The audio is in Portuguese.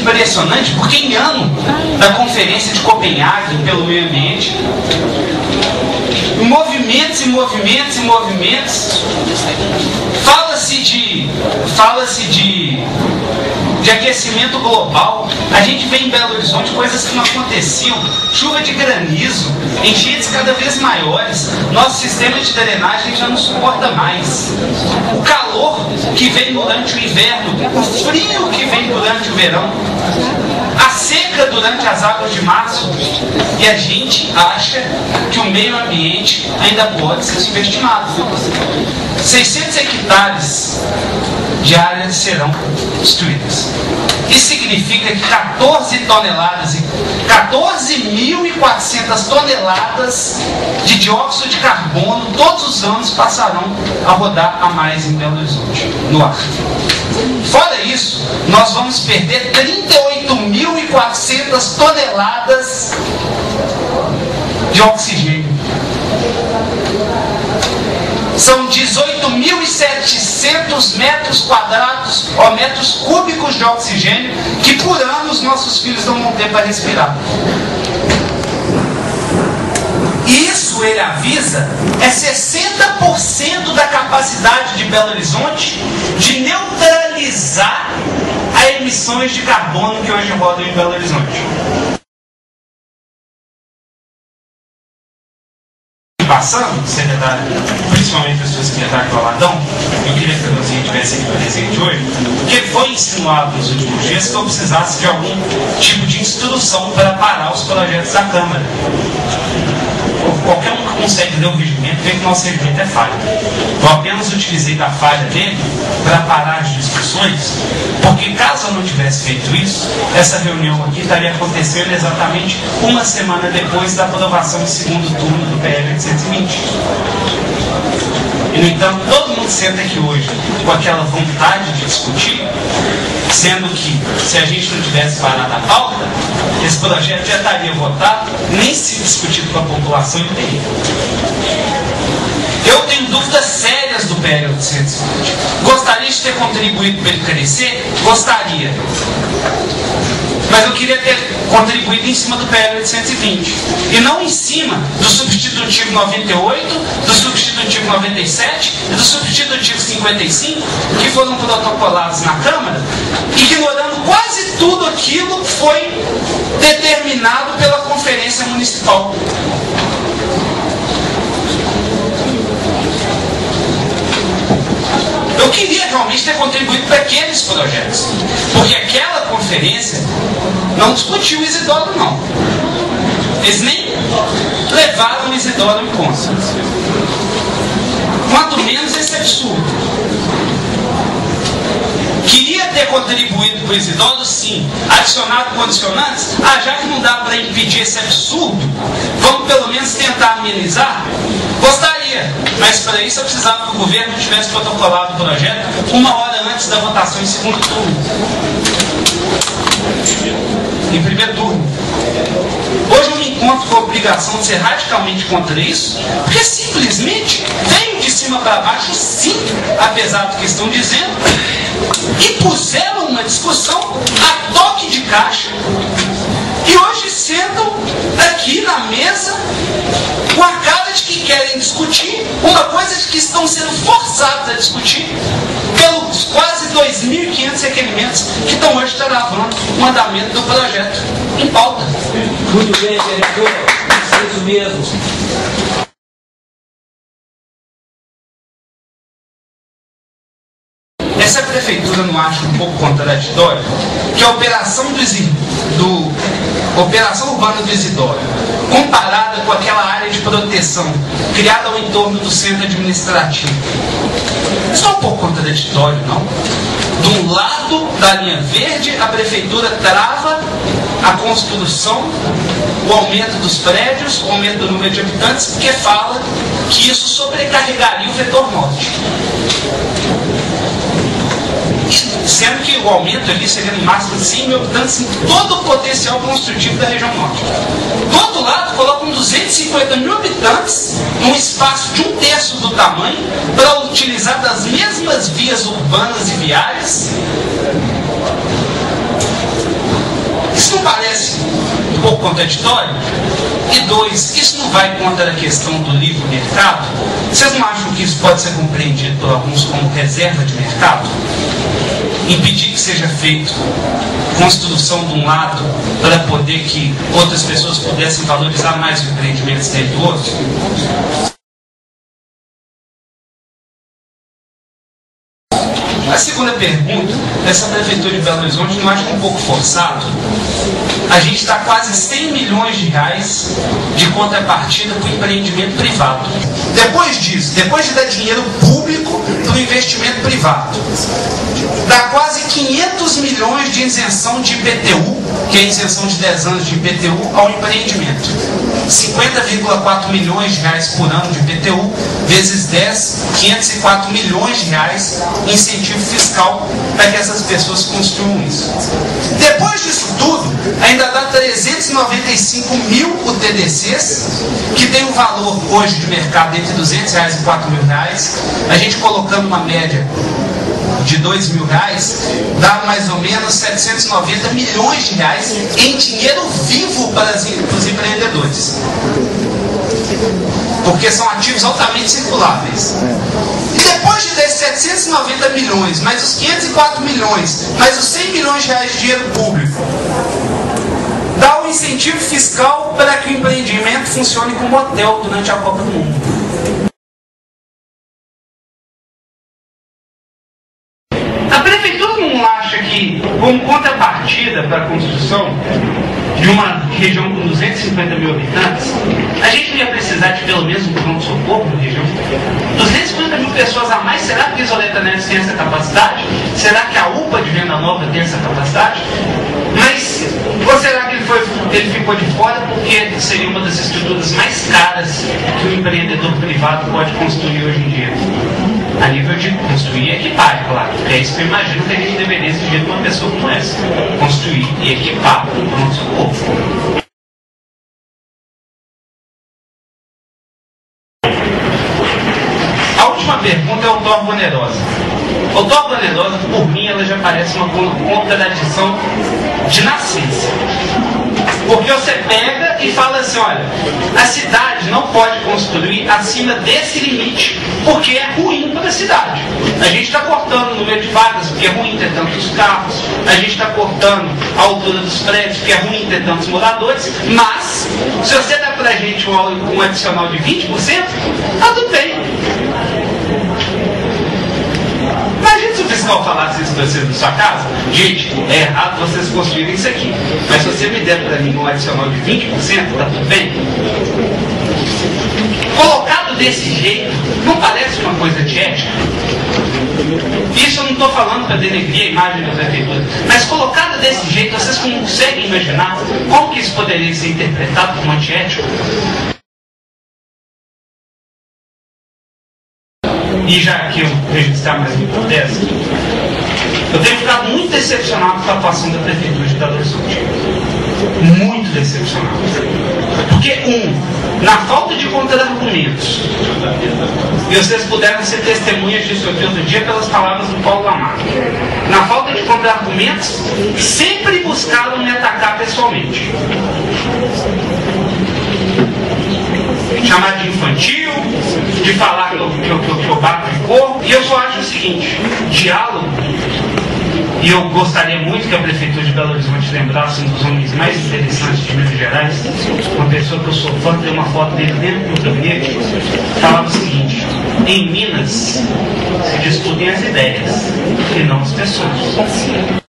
impressionante, porque em ano da Conferência de Copenhague pelo Meio Ambiente, movimentos e movimentos e movimentos, fala-se de aquecimento global. A gente vê em Belo Horizonte coisas que não aconteciam, chuva de granizo, enchentes cada vez maiores, nosso sistema de drenagem já não suporta mais, o calor que vem durante o inverno, o frio que vem durante o verão, a seca durante as águas de março, e a gente acha que o meio ambiente ainda pode ser subestimado. 600 hectares de áreas serão destruídas. Isso significa que 14.400 toneladas de dióxido de carbono todos os anos passarão a rodar a mais em Belo Horizonte, no ar. Fora isso, nós vamos perder 38.400 toneladas de oxigênio. São 18.700 metros quadrados ou metros cúbicos de oxigênio que por ano os nossos filhos não vão ter para respirar. Isso, ele avisa, é 60% da capacidade de Belo Horizonte de neutralizar as emissões de carbono que hoje rodam em Belo Horizonte. Passando, secretário, principalmente o seu secretário Valadão, eu queria que você estivesse aqui presente hoje, porque foi insinuado nos últimos dias que eu precisasse de algum tipo de instrução para parar os projetos da Câmara. Qualquer um que consegue ler o regimento vê que o nosso regimento é falho. Eu apenas utilizei da falha dele para parar as discussões, porque caso eu não tivesse feito isso, essa reunião aqui estaria acontecendo exatamente uma semana depois da aprovação em segundo turno do PL 820. E, no entanto, todo mundo senta aqui hoje com aquela vontade de discutir, sendo que, se a gente não tivesse parado a pauta, esse projeto já estaria votado, nem se discutido com a população inteira. Eu tenho dúvidas sérias do PL 820. Gostaria de ter contribuído para ele crescer? Gostaria. Mas eu queria ter contribuído em cima do PL 820. E não em cima do substitutivo 98, do substitutivo 97 e do substitutivo 55, que foram protocolados na Câmara, ignorando quase tudo aquilo que foi determinado pela Conferência Municipal. Eu queria realmente ter contribuído para aqueles projetos, porque aquela conferência não discutiu o Isidoro, não. Eles nem levaram o Isidoro em conta. Quanto menos esse absurdo. Queria ter contribuído para o Isidoro, sim. Adicionado condicionantes? Já que não dá para impedir esse absurdo, vamos pelo menos tentar amenizar? Gostaria, mas para isso eu precisava que o governo tivesse protocolado o projeto 1 hora antes da votação em segundo turno. Em primeiro turno. Hoje eu me encontro com a obrigação de ser radicalmente contra isso, porque simplesmente veio de cima para baixo, sim, apesar do que estão dizendo, e puseram uma discussão a toque de caixa. E hoje sentam aqui na mesa com a cara de que querem discutir uma coisa de que estão sendo forçados a discutir pelos quase 2.500 requerimentos que estão hoje travando o andamento do projeto em pauta. Muito bem, vereador. Isso mesmo. Essa prefeitura não acha um pouco contraditório que a operação Operação Urbana do Isidoro, comparada com aquela área de proteção criada ao entorno do centro administrativo, isso não é um pouco contraditório, não? De um lado da linha verde, a prefeitura trava a construção, o aumento dos prédios, o aumento do número de habitantes, porque fala que isso sobrecarregaria o vetor norte. Sendo que o aumento ali seria no máximo de 100 mil habitantes em todo o potencial construtivo da região norte. Do outro lado, colocam 250 mil habitantes num espaço de 1/3 do tamanho para utilizar das mesmas vias urbanas e viárias não parece um pouco contraditório? E dois, isso não vai contra a questão do livre mercado? Vocês não acham que isso pode ser compreendido por alguns como reserva de mercado? Impedir que seja feito construção de um lado para poder que outras pessoas pudessem valorizar mais os empreendimentos dentro do outro? A segunda pergunta, essa prefeitura de Belo Horizonte não acha um pouco forçado? A gente está quase 100 milhões de reais de contrapartida para o empreendimento privado. Depois disso, depois de dar dinheiro público para o investimento privado, dá quase 500 milhões de isenção de IPTU, que é a isenção de 10 anos de IPTU ao empreendimento. 50,4 milhões de reais por ano de IPTU, vezes 10, 504 milhões de reais em incentivo fiscal para que essas pessoas construam isso. Depois disso tudo, ainda dá 395 mil UTDCs, que tem um valor hoje de mercado entre R$200 e R$4.000, a gente colocando uma média de R$2.000, dá mais ou menos 790 milhões de reais em dinheiro vivo para os empreendedores. Porque são ativos altamente circuláveis. E depois de 790 milhões, mais os 504 milhões, mais os 100 milhões de reais de dinheiro público, dá um incentivo fiscal para que o empreendimento funcione como hotel durante a Copa do Mundo. A prefeitura não acha que, como contrapartida para a construção de uma região com 250 mil habitantes, a gente ia precisar de pelo menos um pronto-socorro na região? 250 mil pessoas a mais, será que a Isoleta Neves tem essa capacidade? Será que a UPA de Venda Nova tem essa capacidade? Mas, ou será que ele ficou de fora porque seria uma das estruturas mais caras que o empreendedor privado pode construir hoje em dia? A nível de construir e equipar, claro. É isso que eu imagino que a gente deveria exigir de uma pessoa como essa. Construir e equipar um pronto-socorro. A última pergunta é outorga onerosa. Outorga onerosa, por mim, ela já parece uma contradição de nascença. Porque você pega e fala assim, olha, a cidade não pode construir acima desse limite, porque é ruim para a cidade. A gente está cortando o número de vagas, porque é ruim ter tantos carros. A gente está cortando a altura dos prédios, porque é ruim ter tantos moradores. Mas, se você dá para a gente um adicional de 20%, tá tudo bem. Imagina se o fiscal falasse isso para você na sua casa. Gente, é errado vocês construírem isso aqui. Mas se você me der para mim um adicional de 20%, tá tudo bem? Colocado desse jeito, não parece uma coisa de ética? Isso eu não estou falando para denegrir a imagem da prefeitura. Mas colocado desse jeito, vocês conseguem imaginar como que isso poderia ser interpretado como antiético? E já que eu registrar mais uma hipótese, eu tenho ficado muito decepcionado com a atuação da prefeitura de Belo Horizonte. Muito decepcionado. Porque, na falta de contra-argumentos, e vocês puderam ser testemunhas disso aqui outro dia pelas palavras do Paulo Lamarck, na falta de contra-argumentos, sempre buscaram me atacar pessoalmente. Chamar de infantil, de falar que eu bato de corpo. E eu só acho o seguinte, diálogo, e eu gostaria muito que a prefeitura de Belo Horizonte lembrasse um dos homens mais interessantes de Minas Gerais, uma pessoa que eu sou fã, tem uma foto dele dentro do gabinete, falava o seguinte: em Minas se discutem as ideias e não as pessoas.